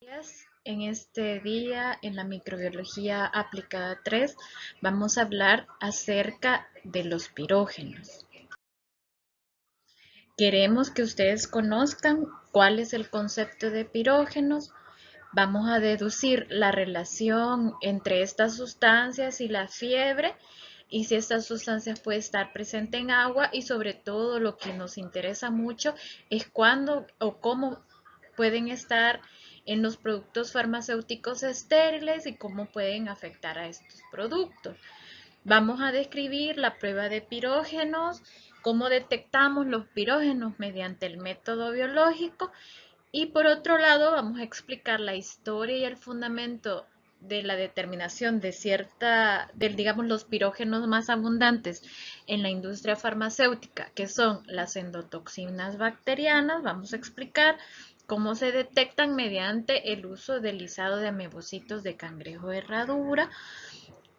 días. En este día, en la microbiología aplicada 3, vamos a hablar acerca de los pirógenos. Queremos que ustedes conozcan cuál es el concepto de pirógenos. Vamos a deducir la relación entre estas sustancias y la fiebre y si estas sustancias pueden estar presentes en agua y sobre todo lo que nos interesa mucho es cuándo o cómo pueden estar en los productos farmacéuticos estériles y cómo pueden afectar a estos productos. Vamos a describir la prueba de pirógenos, cómo detectamos los pirógenos mediante el método biológico y por otro lado vamos a explicar la historia y el fundamento de la determinación digamos, los pirógenos más abundantes en la industria farmacéutica, que son las endotoxinas bacterianas. Vamos a explicar cómo se detectan mediante el uso del lisado de amebocitos de cangrejo de herradura,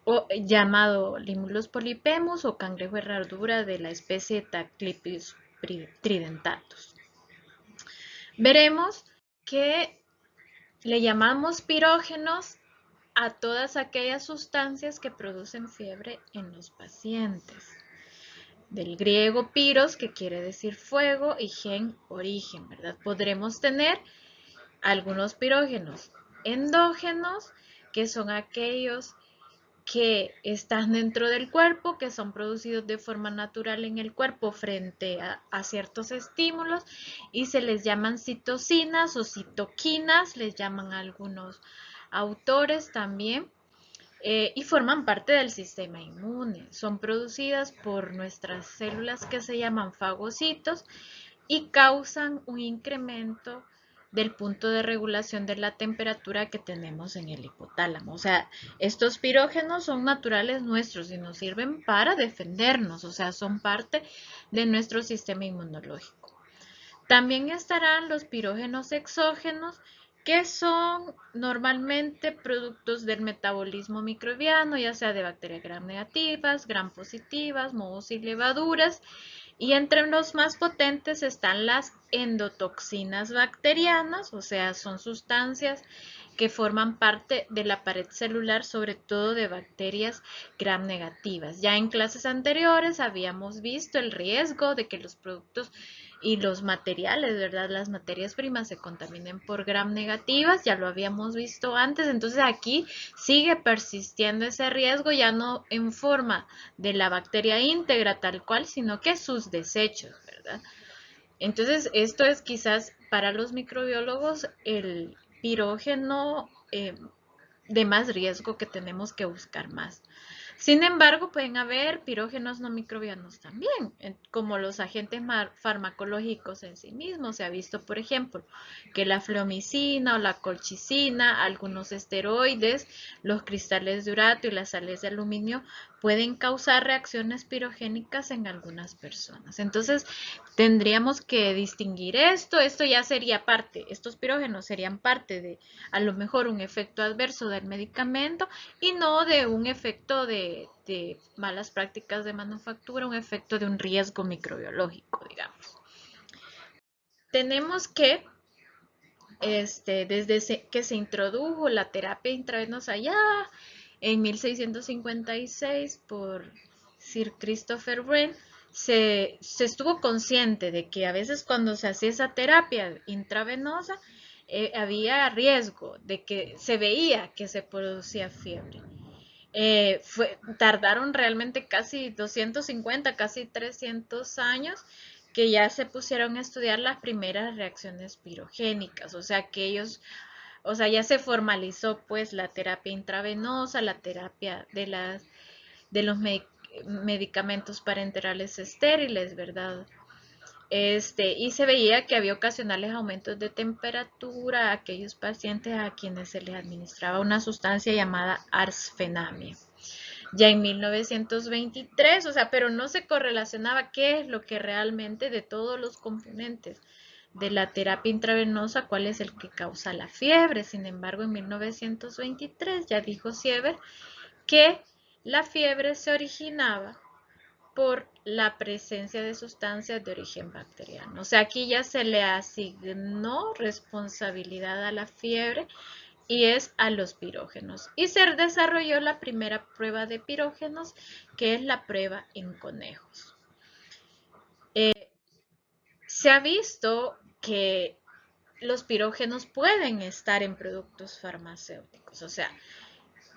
o llamado Limulus polyphemus o cangrejo de herradura de la especie Taclipis tridentatus. Veremos que le llamamos pirógenos a todas aquellas sustancias que producen fiebre en los pacientes. Del griego piros, que quiere decir fuego, y gen, origen, ¿verdad? Podremos tener algunos pirógenos endógenos, que son aquellos que están dentro del cuerpo, que son producidos de forma natural en el cuerpo frente a ciertos estímulos y se les llaman citocinas o citoquinas, les llaman algunos autores también. Y forman parte del sistema inmune. Son producidas por nuestras células que se llaman fagocitos y causan un incremento del punto de regulación de la temperatura que tenemos en el hipotálamo. O sea, estos pirógenos son naturales nuestros y nos sirven para defendernos, o sea, son parte de nuestro sistema inmunológico. También estarán los pirógenos exógenos, que son normalmente productos del metabolismo microbiano, ya sea de bacterias gram negativas, gram positivas, mohos y levaduras. Y entre los más potentes están las endotoxinas bacterianas, o sea, son sustancias que forman parte de la pared celular, sobre todo de bacterias gram negativas. Ya en clases anteriores habíamos visto el riesgo de que los productos y los materiales, ¿verdad? Las materias primas se contaminen por gram negativas, ya lo habíamos visto antes, entonces aquí sigue persistiendo ese riesgo, ya no en forma de la bacteria íntegra tal cual, sino que sus desechos, ¿verdad? Entonces, esto es quizás para los microbiólogos el pirógeno de más riesgo que tenemos que buscar más. Sin embargo, pueden haber pirógenos no microbianos también, como los agentes farmacológicos en sí mismos. Se ha visto, por ejemplo, que la fluomicina o la colchicina, algunos esteroides, los cristales de urato y las sales de aluminio pueden causar reacciones pirogénicas en algunas personas. Entonces, tendríamos que distinguir esto. Esto ya sería parte, estos pirógenos serían parte de, a lo mejor, un efecto adverso del medicamento y no de un efecto de malas prácticas de manufactura, un efecto de un riesgo microbiológico, digamos. Tenemos que, desde que se introdujo la terapia intravenosa ya en 1656 por Sir Christopher Wren, se estuvo consciente de que a veces cuando se hacía esa terapia intravenosa había riesgo de que se veía que se producía fiebre. Tardaron realmente casi 250, casi 300 años que ya se pusieron a estudiar las primeras reacciones pirogénicas, o sea que ellos, o sea, ya se formalizó pues la terapia intravenosa, la terapia de los medicamentos parenterales estériles, ¿verdad? Y se veía que había ocasionales aumentos de temperatura a aquellos pacientes a quienes se les administraba una sustancia llamada arsfenamia. Ya en 1923, o sea, pero no se correlacionaba qué es lo que realmente de todos los componentes de la terapia intravenosa, cuál es el que causa la fiebre. Sin embargo, en 1923 ya dijo Sieber que la fiebre se originaba por la presencia de sustancias de origen bacteriano. O sea, aquí ya se le asignó responsabilidad a la fiebre y es a los pirógenos. Y se desarrolló la primera prueba de pirógenos, que es la prueba en conejos. Se ha visto que los pirógenos pueden estar en productos farmacéuticos, o sea,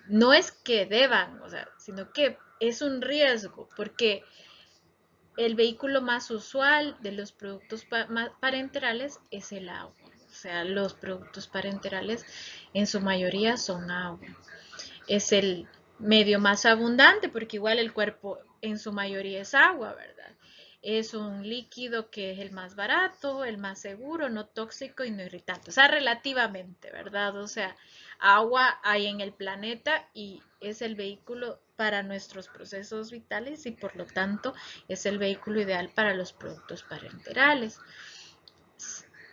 no es que deban, o sea, sino que es un riesgo, porque el vehículo más usual de los productos parenterales es el agua. O sea, los productos parenterales en su mayoría son agua. Es el medio más abundante porque igual el cuerpo en su mayoría es agua, ¿verdad? Es un líquido que es el más barato, el más seguro, no tóxico y no irritante. O sea, relativamente, ¿verdad? O sea, agua hay en el planeta y es el vehículo para nuestros procesos vitales y por lo tanto es el vehículo ideal para los productos parenterales.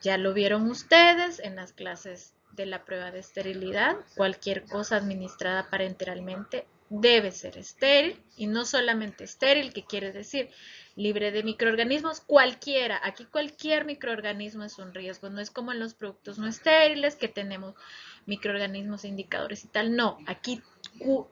Ya lo vieron ustedes en las clases de la prueba de esterilidad. Cualquier cosa administrada parenteralmente debe ser estéril y no solamente estéril, que quiere decir libre de microorganismos, cualquiera. Aquí cualquier microorganismo es un riesgo, no es como en los productos no estériles que tenemos microorganismos indicadores y tal. No, aquí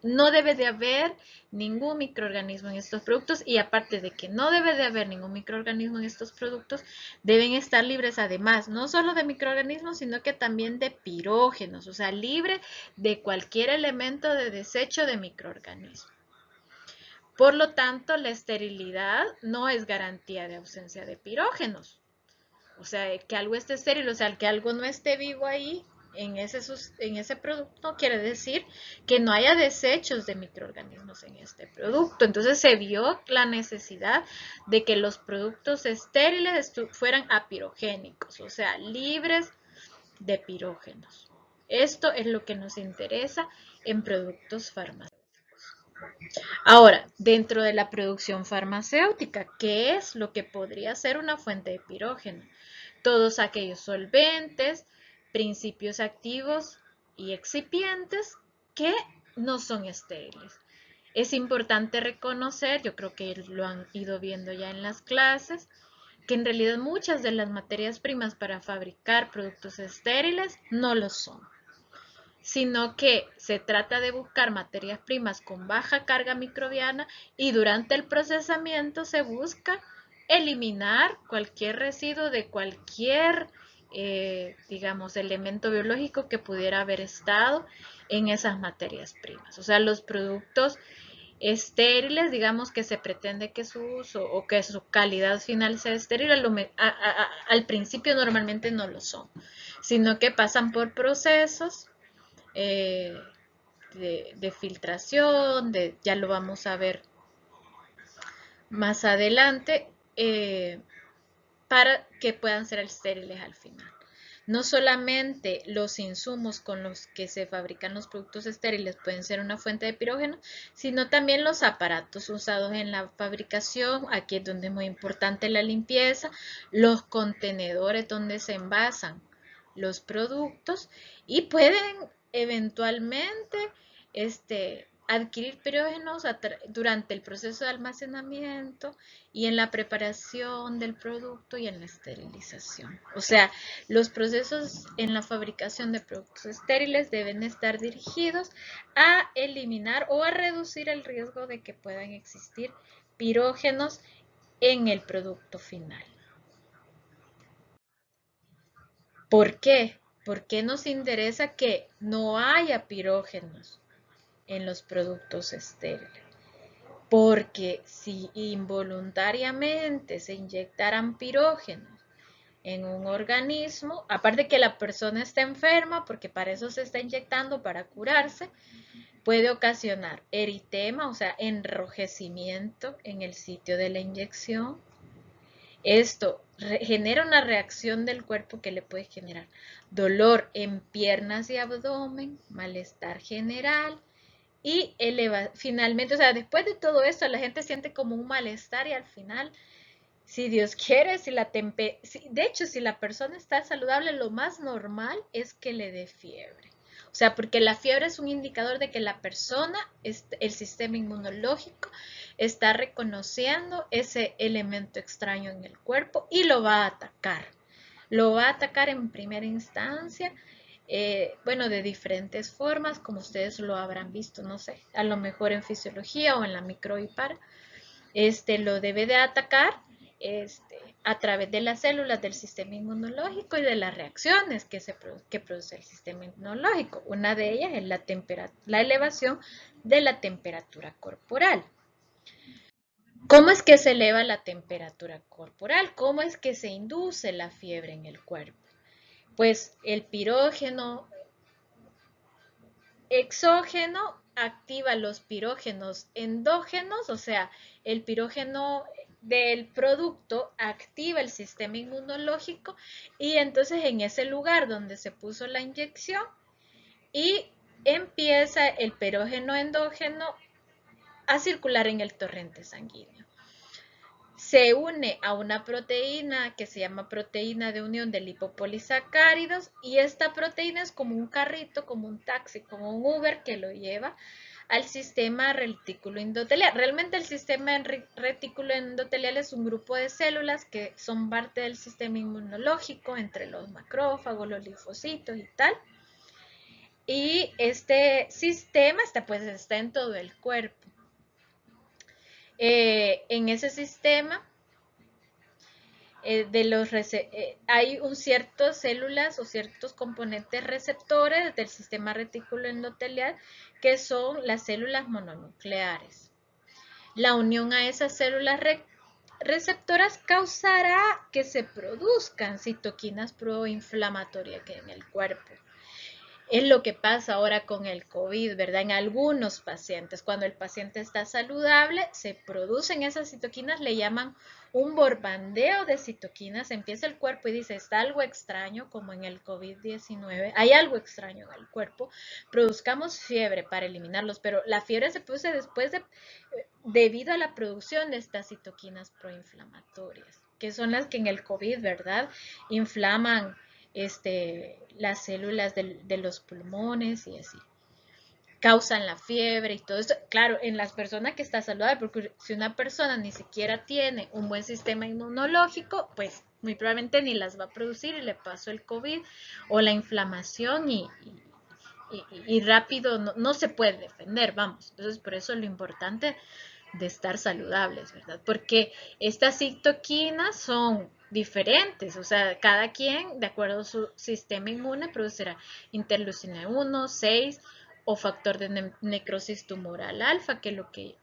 no debe de haber ningún microorganismo en estos productos y aparte de que no debe de haber ningún microorganismo en estos productos, deben estar libres además, no solo de microorganismos, sino que también de pirógenos, o sea, libre de cualquier elemento de desecho de microorganismo. Por lo tanto, la esterilidad no es garantía de ausencia de pirógenos. O sea, que algo esté estéril, o sea, que algo no esté vivo ahí en ese producto, quiere decir que no haya desechos de microorganismos en este producto. Entonces se vio la necesidad de que los productos estériles fueran apirogénicos, o sea, libres de pirógenos. Esto es lo que nos interesa en productos farmacéuticos. Ahora, dentro de la producción farmacéutica, ¿qué es lo que podría ser una fuente de pirógeno? Todos aquellos solventes, principios activos y excipientes que no son estériles. Es importante reconocer, yo creo que lo han ido viendo ya en las clases, que en realidad muchas de las materias primas para fabricar productos estériles no lo son, sino que se trata de buscar materias primas con baja carga microbiana y durante el procesamiento se busca eliminar cualquier residuo de cualquier, digamos, elemento biológico que pudiera haber estado en esas materias primas. O sea, los productos estériles, digamos que se pretende que su uso o que su calidad final sea estéril, al principio normalmente no lo son, sino que pasan por procesos de filtración, ya lo vamos a ver más adelante, para que puedan ser estériles al final. No solamente los insumos con los que se fabrican los productos estériles pueden ser una fuente de pirógeno, sino también los aparatos usados en la fabricación. Aquí es donde es muy importante la limpieza, los contenedores donde se envasan los productos y pueden eventualmente adquirir pirógenos durante el proceso de almacenamiento y en la preparación del producto y en la esterilización. O sea, los procesos en la fabricación de productos estériles deben estar dirigidos a eliminar o a reducir el riesgo de que puedan existir pirógenos en el producto final. ¿Por qué? ¿Por qué nos interesa que no haya pirógenos en los productos estériles? Porque si involuntariamente se inyectaran pirógenos en un organismo, aparte que la persona está enferma, porque para eso se está inyectando, para curarse, puede ocasionar eritema, o sea, enrojecimiento en el sitio de la inyección. Esto genera una reacción del cuerpo que le puede generar dolor en piernas y abdomen, malestar general y finalmente, o sea, después de todo esto la gente siente como un malestar y al final, si Dios quiere, de hecho, si la persona está saludable, lo más normal es que le dé fiebre. O sea, porque la fiebre es un indicador de que la persona, el sistema inmunológico, está reconociendo ese elemento extraño en el cuerpo y lo va a atacar. Lo va a atacar en primera instancia, bueno, de diferentes formas, como ustedes lo habrán visto, no sé, a lo mejor en fisiología o en la microvipara. Lo debe de atacar a través de las células del sistema inmunológico y de las reacciones que produce el sistema inmunológico. Una de ellas es la elevación de la temperatura corporal. ¿Cómo es que se eleva la temperatura corporal? ¿Cómo es que se induce la fiebre en el cuerpo? Pues el pirógeno exógeno activa los pirógenos endógenos, o sea, el pirógeno del producto activa el sistema inmunológico y entonces en ese lugar donde se puso la inyección y empieza el pirógeno endógeno a circular en el torrente sanguíneo. Se une a una proteína que se llama proteína de unión de lipopolisacáridos y esta proteína es como un carrito, como un taxi, como un Uber que lo lleva al sistema retículo endotelial. Realmente el sistema retículo endotelial es un grupo de células que son parte del sistema inmunológico entre los macrófagos, los linfocitos y tal. Y este sistema está en todo el cuerpo. En ese sistema hay ciertas células o ciertos componentes receptores del sistema retículo endotelial que son las células mononucleares. La unión a esas células receptoras causará que se produzcan citoquinas proinflamatorias en el cuerpo. Es lo que pasa ahora con el COVID, ¿verdad? En algunos pacientes, cuando el paciente está saludable, se producen esas citoquinas, le llaman un bombardeo de citoquinas, empieza el cuerpo y dice, está algo extraño, como en el COVID-19, hay algo extraño en el cuerpo, produzcamos fiebre para eliminarlos, pero la fiebre se produce debido a la producción de estas citoquinas proinflamatorias, que son las que en el COVID, ¿verdad? Inflaman las células de los pulmones y así. Causan la fiebre y todo esto. Claro, en las personas que están saludables, porque si una persona ni siquiera tiene un buen sistema inmunológico, pues muy probablemente ni las va a producir y le pasó el COVID o la inflamación y rápido no se puede defender, vamos. Entonces, por eso lo importante de estar saludables, ¿verdad? Porque estas citoquinas son diferentes, o sea, cada quien, de acuerdo a su sistema inmune, producirá interleucina 1, 6 o factor de necrosis tumoral alfa, que lo que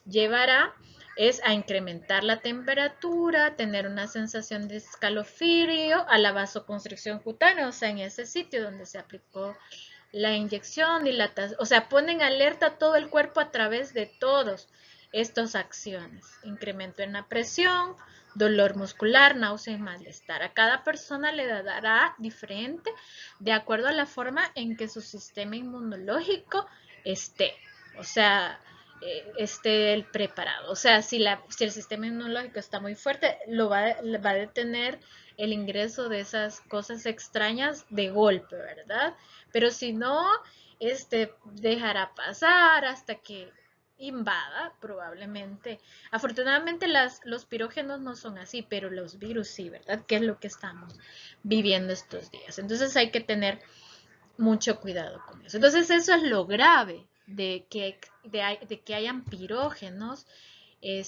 llevará es a incrementar la temperatura, tener una sensación de escalofrío, a la vasoconstricción cutánea, o sea, en ese sitio donde se aplicó la inyección, dilatación, o sea, ponen alerta todo el cuerpo a través de todas estas acciones. Incremento en la presión, dolor muscular, náusea y malestar. A cada persona le dará diferente de acuerdo a la forma en que su sistema inmunológico esté. O sea, esté preparado. O sea, si el sistema inmunológico está muy fuerte, va a detener el ingreso de esas cosas extrañas de golpe, ¿verdad? Pero si no, dejará pasar hasta que invada, probablemente. Afortunadamente los pirógenos no son así, pero los virus sí, ¿verdad? Que es lo que estamos viviendo estos días. Entonces hay que tener mucho cuidado con eso. Entonces eso es lo grave de que hayan pirógenos en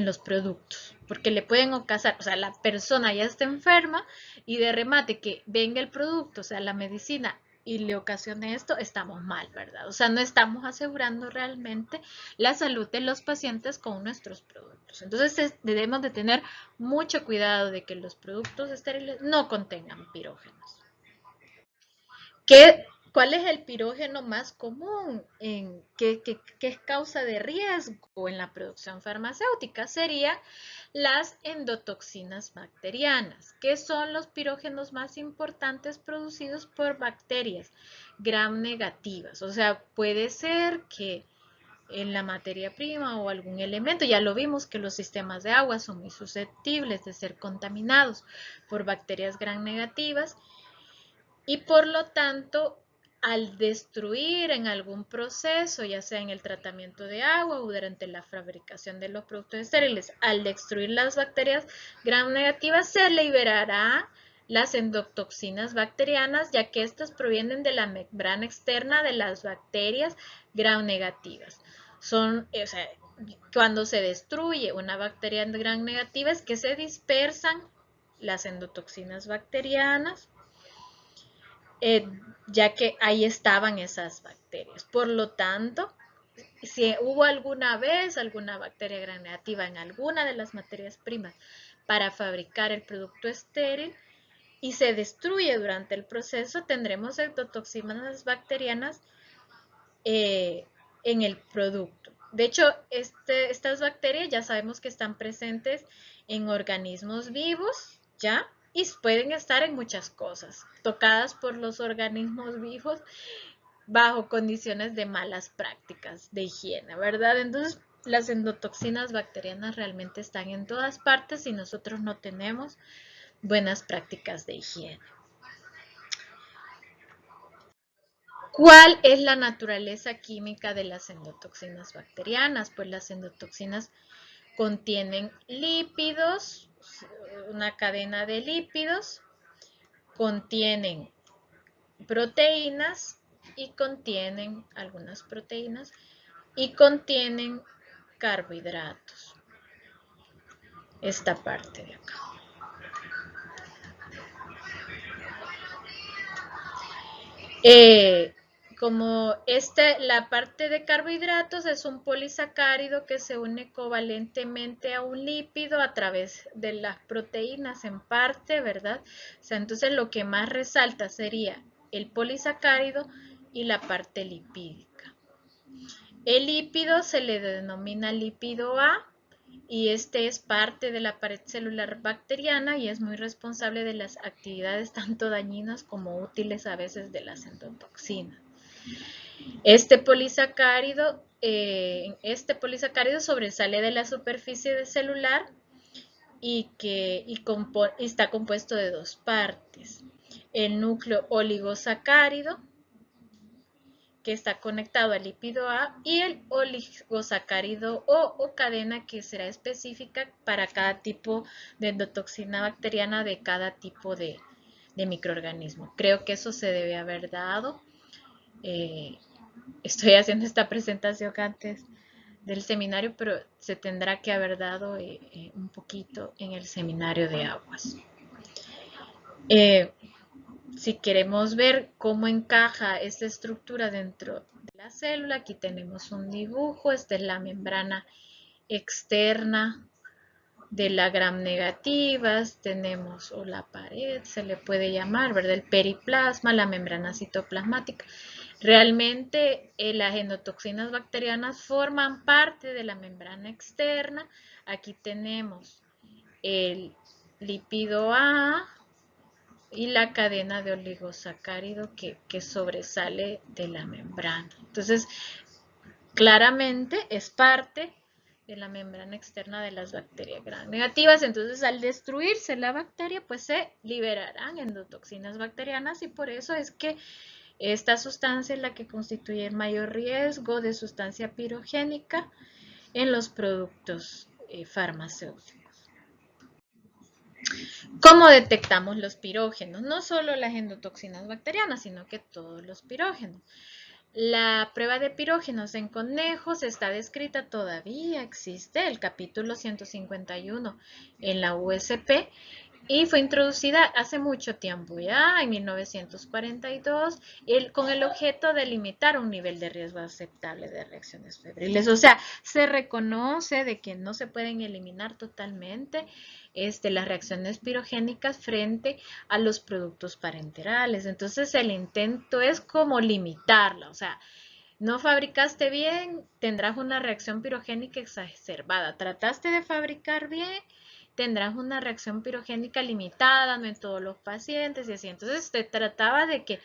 los productos, porque le pueden ocasionar, o sea, la persona ya está enferma y de remate que venga el producto, o sea, la medicina, y le ocasione esto, estamos mal, ¿verdad? O sea, no estamos asegurando realmente la salud de los pacientes con nuestros productos. Entonces, debemos de tener mucho cuidado de que los productos estériles no contengan pirógenos. ¿Cuál es el pirógeno más común que es causa de riesgo en la producción farmacéutica? Serían las endotoxinas bacterianas, que son los pirógenos más importantes producidos por bacterias gram negativas. O sea, puede ser que en la materia prima o algún elemento, ya lo vimos que los sistemas de agua son muy susceptibles de ser contaminados por bacterias gram negativas. y por lo tanto, al destruir en algún proceso, ya sea en el tratamiento de agua o durante la fabricación de los productos estériles, al destruir las bacterias gram negativas, se liberará las endotoxinas bacterianas, ya que estas provienen de la membrana externa de las bacterias gram negativas. Cuando se destruye una bacteria gram negativa es que se dispersan las endotoxinas bacterianas, ya que ahí estaban esas bacterias. Por lo tanto, si hubo alguna vez alguna bacteria gram negativa en alguna de las materias primas para fabricar el producto estéril y se destruye durante el proceso, tendremos endotoxinas bacterianas en el producto. De hecho, estas bacterias ya sabemos que están presentes en organismos vivos, ¿ya? Y pueden estar en muchas cosas, tocadas por los organismos vivos bajo condiciones de malas prácticas de higiene, ¿verdad? Entonces, las endotoxinas bacterianas realmente están en todas partes y nosotros no tenemos buenas prácticas de higiene. ¿Cuál es la naturaleza química de las endotoxinas bacterianas? Pues las endotoxinas contienen lípidos, una cadena de lípidos, contienen proteínas y contienen algunas proteínas y contienen carbohidratos. Esta parte de acá. Como la parte de carbohidratos es un polisacárido que se une covalentemente a un lípido a través de las proteínas en parte, ¿verdad? O sea, entonces lo que más resalta sería el polisacárido y la parte lipídica. El lípido se le denomina lípido A y este es parte de la pared celular bacteriana y es muy responsable de las actividades tanto dañinas como útiles a veces de las endotoxinas. Este polisacárido sobresale de la superficie celular y está compuesto de dos partes. El núcleo oligosacárido, que está conectado al lípido A, y el oligosacárido o cadena que será específica para cada tipo de endotoxina bacteriana de cada tipo de microorganismo. Creo que eso se debe haber dado. Estoy haciendo esta presentación antes del seminario, pero se tendrá que haber dado un poquito en el seminario de aguas. Si queremos ver cómo encaja esta estructura dentro de la célula, aquí tenemos un dibujo. Esta es la membrana externa de la gram negativas, tenemos o la pared, se le puede llamar, ¿verdad? El periplasma, la membrana citoplasmática. Realmente las endotoxinas bacterianas forman parte de la membrana externa. Aquí tenemos el lípido A y la cadena de oligosacárido que sobresale de la membrana. Entonces, claramente es parte de la membrana externa de las bacterias gram negativas. Entonces, al destruirse la bacteria, pues se liberarán endotoxinas bacterianas y por eso es que esta sustancia es la que constituye el mayor riesgo de sustancia pirogénica en los productos farmacéuticos. ¿Cómo detectamos los pirógenos? No solo las endotoxinas bacterianas, sino que todos los pirógenos. La prueba de pirógenos en conejos está descrita, todavía existe, el capítulo 151 en la USP y fue introducida hace mucho tiempo, ya en 1942, con el objeto de limitar un nivel de riesgo aceptable de reacciones febriles. O sea, se reconoce de que no se pueden eliminar totalmente las reacciones pirogénicas frente a los productos parenterales. Entonces, el intento es como limitarla, o sea, no fabricaste bien, tendrás una reacción pirogénica exacerbada. Trataste de fabricar bien, tendrás una reacción pirogénica limitada, no en todos los pacientes y así. Entonces, se trataba de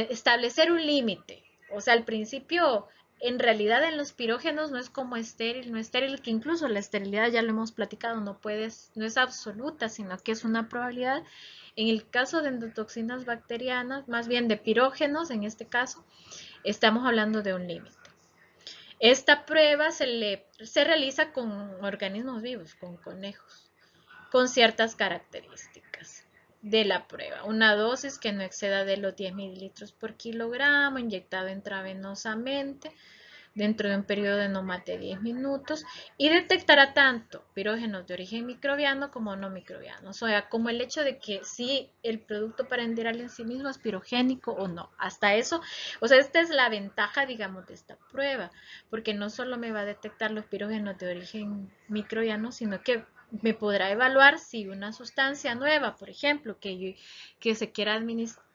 establecer un límite. O sea, al principio, en realidad en los pirógenos no es como estéril, no estéril, que incluso la esterilidad ya lo hemos platicado, no es absoluta, sino que es una probabilidad. En el caso de endotoxinas bacterianas, más bien de pirógenos, en este caso, estamos hablando de un límite. Esta prueba se realiza con organismos vivos, con conejos, con ciertas características de la prueba. Una dosis que no exceda de los 10 mililitros por kilogramo, inyectado intravenosamente, dentro de un periodo de no más de 10 minutos y detectará tanto pirógenos de origen microbiano como no microbiano. O sea, como el hecho de que si el producto parenteral en sí mismo es pirogénico o no. Hasta eso, o sea, esta es la ventaja, digamos, de esta prueba, porque no solo me va a detectar los pirógenos de origen microbiano, sino que me podrá evaluar si una sustancia nueva, por ejemplo, que se quiera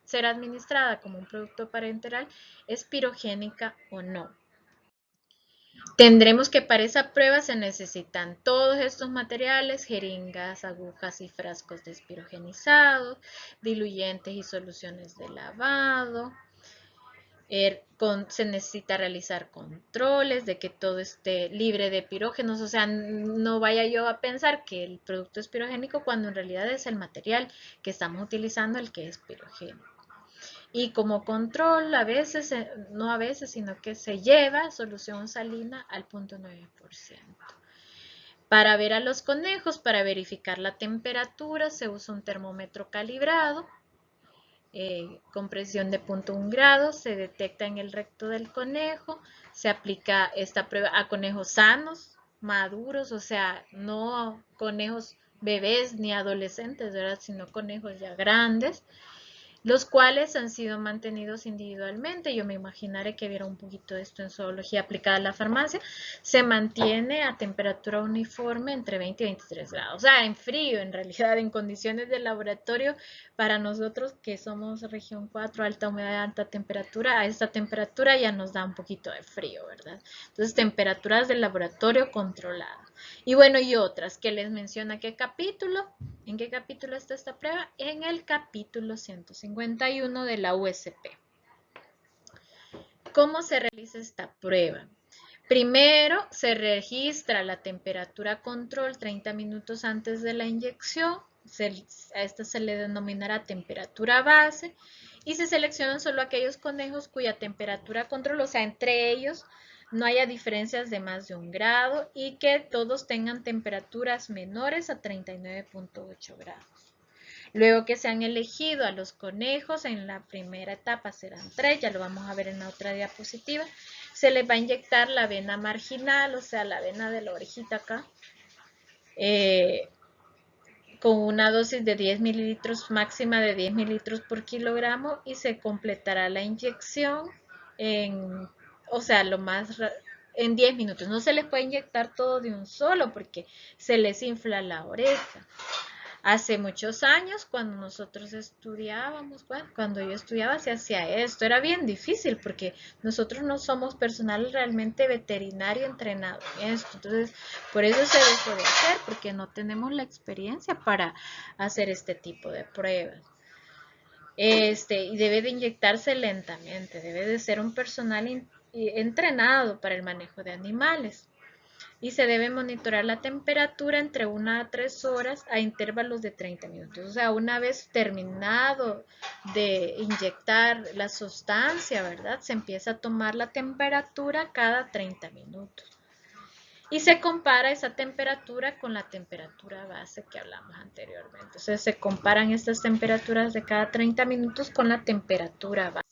ser administrada como un producto parenteral, es pirogénica o no. Tendremos que para esa prueba se necesitan todos estos materiales, jeringas, agujas y frascos despirogenizados, diluyentes y soluciones de lavado. Se necesita realizar controles de que todo esté libre de pirógenos, o sea, no vaya yo a pensar que el producto es pirogénico cuando en realidad es el material que estamos utilizando el que es pirogénico. Y como control, a veces, no a veces, sino que se lleva solución salina al 0.9%. Para ver a los conejos, para verificar la temperatura, se usa un termómetro calibrado con presión de 0.1 grados, se detecta en el recto del conejo, se aplica esta prueba a conejos sanos, maduros, o sea, no conejos bebés ni adolescentes, ¿verdad? Sino conejos ya grandes, los cuales han sido mantenidos individualmente. Yo me imaginaré que viera un poquito de esto en zoología aplicada a la farmacia. Se mantiene a temperatura uniforme entre 20 y 23 grados, o sea, en frío, en realidad, en condiciones de laboratorio, para nosotros que somos región 4, alta humedad, alta temperatura, a esta temperatura ya nos da un poquito de frío, ¿verdad? Entonces, temperaturas del laboratorio controladas. Y bueno, y otras que les menciona qué capítulo. ¿En qué capítulo está esta prueba? En el capítulo 151 de la USP. ¿Cómo se realiza esta prueba? Primero se registra la temperatura control 30 minutos antes de la inyección. A esta se le denominará temperatura base. Y se seleccionan solo aquellos conejos cuya temperatura control, o sea, entre ellos, no haya diferencias de más de 1 grado y que todos tengan temperaturas menores a 39.8 grados. Luego que se han elegido a los conejos, en la primera etapa serán 3, ya lo vamos a ver en la otra diapositiva, se les va a inyectar la vena marginal, o sea, la vena de la orejita acá, con una dosis de 10 mililitros, máxima de 10 mililitros por kilogramo, y se completará la inyección en, o sea, en 10 minutos. No se les puede inyectar todo de un solo porque se les infla la oreja. Hace muchos años, cuando nosotros estudiábamos, cuando yo estudiaba, se hacía esto. Era bien difícil porque nosotros no somos personal realmente veterinario entrenado en esto. Entonces, por eso se dejó de hacer, porque no tenemos la experiencia para hacer este tipo de pruebas. Y debe de inyectarse lentamente, debe de ser un personal entrenado para el manejo de animales. Y se debe monitorear la temperatura entre 1 a 3 horas a intervalos de 30 minutos. O sea, una vez terminado de inyectar la sustancia, ¿verdad? Se empieza a tomar la temperatura cada 30 minutos. Y se compara esa temperatura con la temperatura base que hablamos anteriormente. Entonces se comparan estas temperaturas de cada 30 minutos con la temperatura base.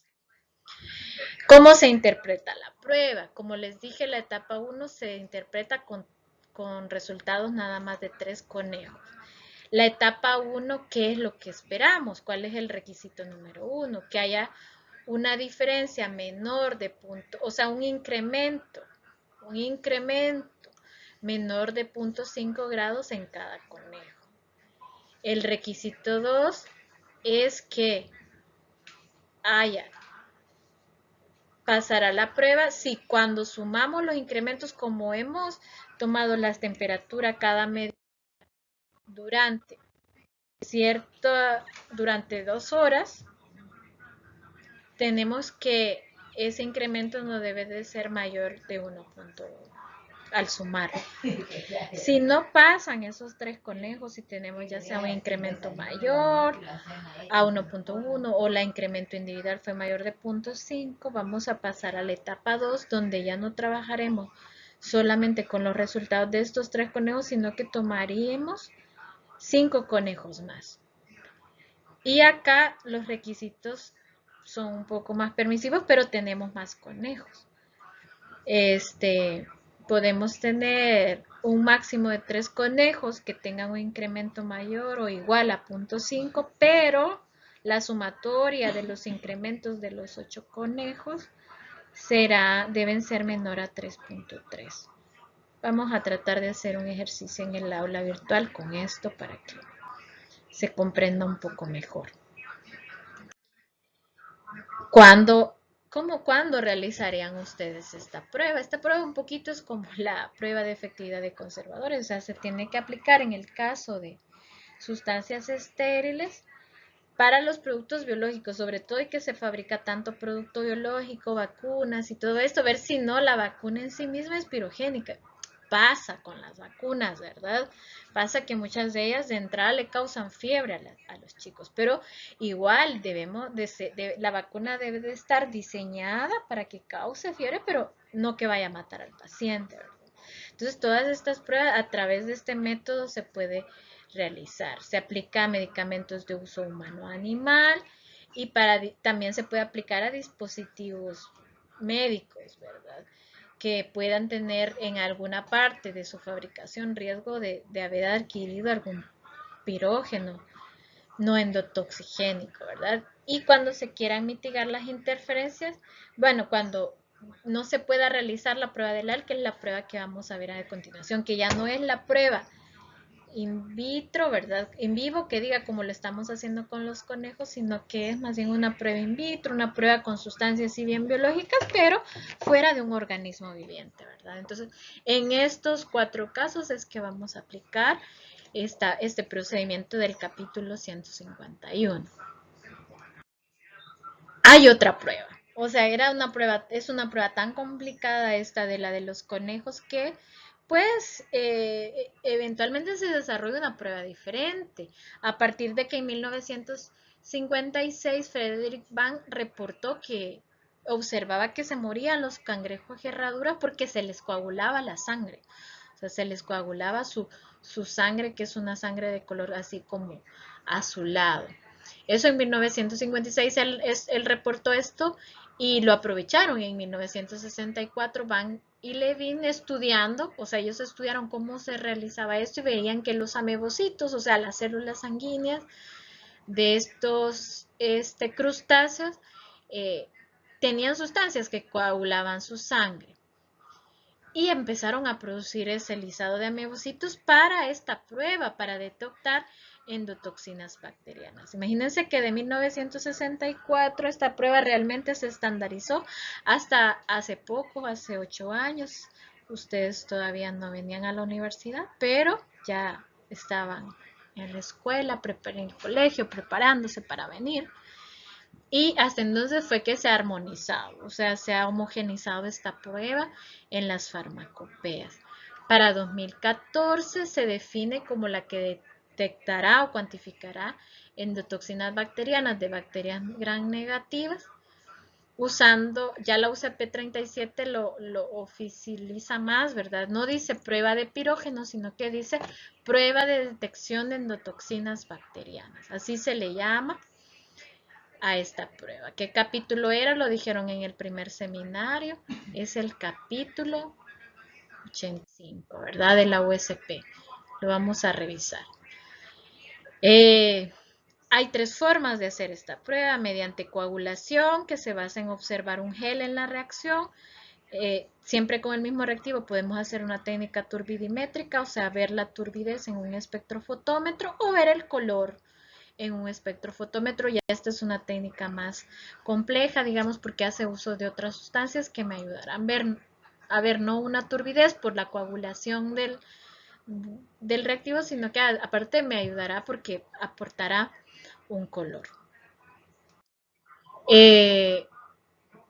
¿Cómo se interpreta la prueba? Como les dije, la etapa 1 se interpreta con resultados nada más de 3 conejos. La etapa 1, ¿qué es lo que esperamos? ¿Cuál es el requisito número 1? Que haya una diferencia menor de punto, o sea, un incremento menor de 0.5 grados en cada conejo. El requisito 2 es que pasará la prueba si cuando sumamos los incrementos, como hemos tomado las temperaturas cada media durante 2 horas, tenemos que ese incremento no debe de ser mayor de 1.1. al sumar. Si no pasan esos 3 conejos y tenemos ya sea un incremento mayor a 1.1 o la incremento individual fue mayor de 0.5, vamos a pasar a la etapa 2 donde ya no trabajaremos solamente con los resultados de estos 3 conejos, sino que tomaríamos 5 conejos más. Y acá los requisitos son un poco más permisivos, pero tenemos más conejos. Podemos tener un máximo de 3 conejos que tengan un incremento mayor o igual a 0.5, pero la sumatoria de los incrementos de los 8 conejos deben ser menor a 3.3. Vamos a tratar de hacer un ejercicio en el aula virtual con esto para que se comprenda un poco mejor. ¿Cuándo realizarían ustedes esta prueba? Esta prueba un poquito es como la prueba de efectividad de conservadores, o sea, se tiene que aplicar en el caso de sustancias estériles para los productos biológicos, sobre todo y que se fabrica tanto producto biológico, vacunas y todo esto, ver si no la vacuna en sí misma es pirogénica. Pasa con las vacunas, ¿verdad? Pasa que muchas de ellas de entrada le causan fiebre a los chicos, pero igual la vacuna debe de estar diseñada para que cause fiebre, pero no que vaya a matar al paciente, ¿verdad? Entonces, todas estas pruebas a través de este método se puede realizar. Se aplica a medicamentos de uso humano-animal y también se puede aplicar a dispositivos médicos, ¿verdad? Que puedan tener en alguna parte de su fabricación riesgo de haber adquirido algún pirógeno no endotoxigénico, ¿verdad? Y cuando se quieran mitigar las interferencias, bueno, cuando no se pueda realizar la prueba del AL, que es la prueba que vamos a ver a continuación, que ya no es la prueba in vitro, ¿verdad? En vivo, que diga como lo estamos haciendo con los conejos, sino que es más bien una prueba in vitro, una prueba con sustancias si bien biológicas, pero fuera de un organismo viviente, ¿verdad? Entonces, en estos 4 casos es que vamos a aplicar este procedimiento del capítulo 151. Hay otra prueba. O sea, es una prueba tan complicada esta de la de los conejos que pues eventualmente se desarrolla una prueba diferente. A partir de que en 1956 Frederick Bank reportó que observaba que se morían los cangrejos herraduras porque se les coagulaba la sangre. O sea, se les coagulaba su sangre, que es una sangre de color así como azulado. Eso en 1956 él reportó esto y lo aprovecharon. En 1964 Van y Levin estudiando, o sea, ellos estudiaron cómo se realizaba esto y veían que los amebocitos, o sea, las células sanguíneas de estos crustáceos, tenían sustancias que coagulaban su sangre. Y empezaron a producir ese lisado de amebocitos para esta prueba, para detectar endotoxinas bacterianas. Imagínense que de 1964 esta prueba realmente se estandarizó hasta hace poco, hace 8 años. Ustedes todavía no venían a la universidad, pero ya estaban en la escuela, en el colegio, preparándose para venir. Y hasta entonces fue que se ha armonizado, o sea, se ha homogenizado esta prueba en las farmacopeas. Para 2014 se define como la que detectará o cuantificará endotoxinas bacterianas de bacterias gram negativas, usando, ya la UCP37 lo oficializa más, ¿verdad? No dice prueba de pirógeno, sino que dice prueba de detección de endotoxinas bacterianas. Así se le llama a esta prueba. ¿Qué capítulo era? Lo dijeron en el primer seminario. Es el capítulo 85, ¿verdad? De la USP. Lo vamos a revisar. Hay 3 formas de hacer esta prueba. Mediante coagulación, que se basa en observar un gel en la reacción. Siempre con el mismo reactivo podemos hacer una técnica turbidimétrica, o sea, ver la turbidez en un espectrofotómetro o ver el color en un espectrofotómetro. Ya esta es una técnica más compleja, digamos, porque hace uso de otras sustancias que me ayudarán a ver no una turbidez por la coagulación del reactivo, sino que aparte me ayudará porque aportará un color.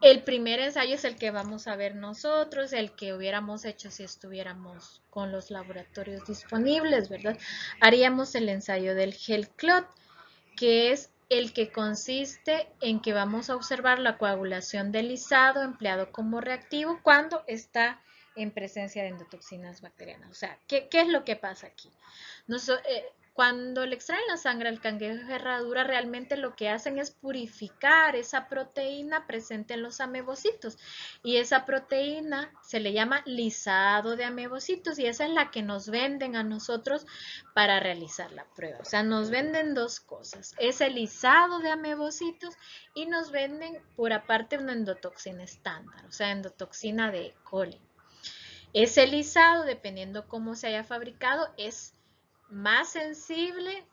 El primer ensayo es el que vamos a ver nosotros, el que hubiéramos hecho si estuviéramos con los laboratorios disponibles, ¿verdad? Haríamos el ensayo del gel clot, que es el que consiste en que vamos a observar la coagulación del lisado empleado como reactivo cuando está en presencia de endotoxinas bacterianas. O sea, ¿qué es lo que pasa aquí? Cuando le extraen la sangre al cangrejo de herradura, realmente lo que hacen es purificar esa proteína presente en los amebocitos. Y esa proteína se le llama lisado de amebocitos y esa es la que nos venden a nosotros para realizar la prueba. O sea, nos venden dos cosas. Ese lisado de amebocitos y nos venden por aparte una endotoxina estándar, o sea, endotoxina de E. coli. Ese lisado, dependiendo cómo se haya fabricado, es más sensible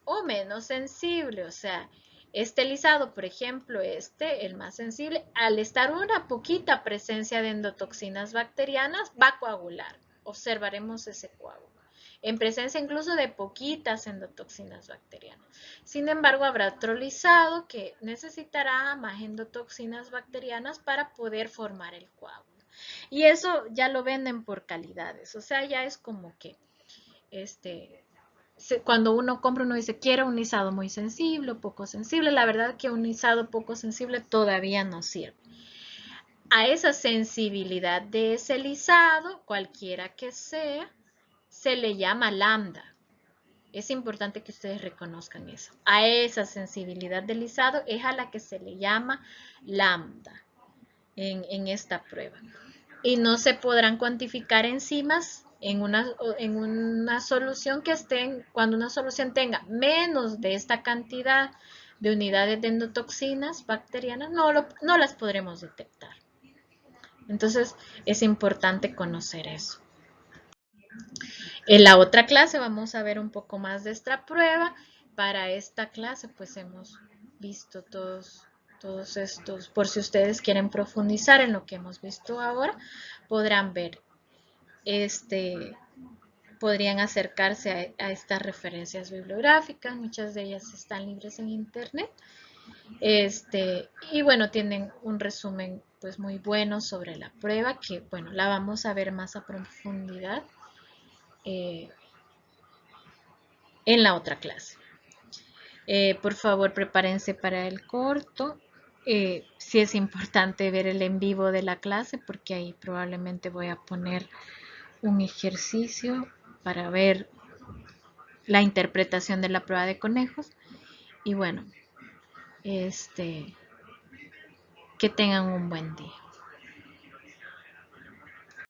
o menos sensible. O sea, este lisado, por ejemplo, el más sensible, al estar una poquita presencia de endotoxinas bacterianas, va a coagular. Observaremos ese coágulo. En presencia incluso de poquitas endotoxinas bacterianas. Sin embargo, habrá otro lisado que necesitará más endotoxinas bacterianas para poder formar el coágulo. Y eso ya lo venden por calidades. O sea, ya es como que cuando uno compra, uno dice, quiero un lisado muy sensible o poco sensible. La verdad que un lisado poco sensible todavía no sirve. A esa sensibilidad de ese lisado, cualquiera que sea, se le llama lambda. Es importante que ustedes reconozcan eso. A esa sensibilidad del lisado es a la que se le llama lambda en esta prueba. Y no se podrán cuantificar enzimas en una solución que cuando una solución tenga menos de esta cantidad de unidades de endotoxinas bacterianas, no las podremos detectar. Entonces, es importante conocer eso. En la otra clase vamos a ver un poco más de esta prueba. Para esta clase, pues hemos visto todos estos, por si ustedes quieren profundizar en lo que hemos visto ahora, podrán ver podrían acercarse a estas referencias bibliográficas, muchas de ellas están libres en internet, y bueno, tienen un resumen pues muy bueno sobre la prueba, que bueno, la vamos a ver más a profundidad en la otra clase. Por favor, prepárense para el corto. Sí es importante ver el en vivo de la clase porque ahí probablemente voy a poner un ejercicio para ver la interpretación de la prueba de conejos. Y bueno, que tengan un buen día.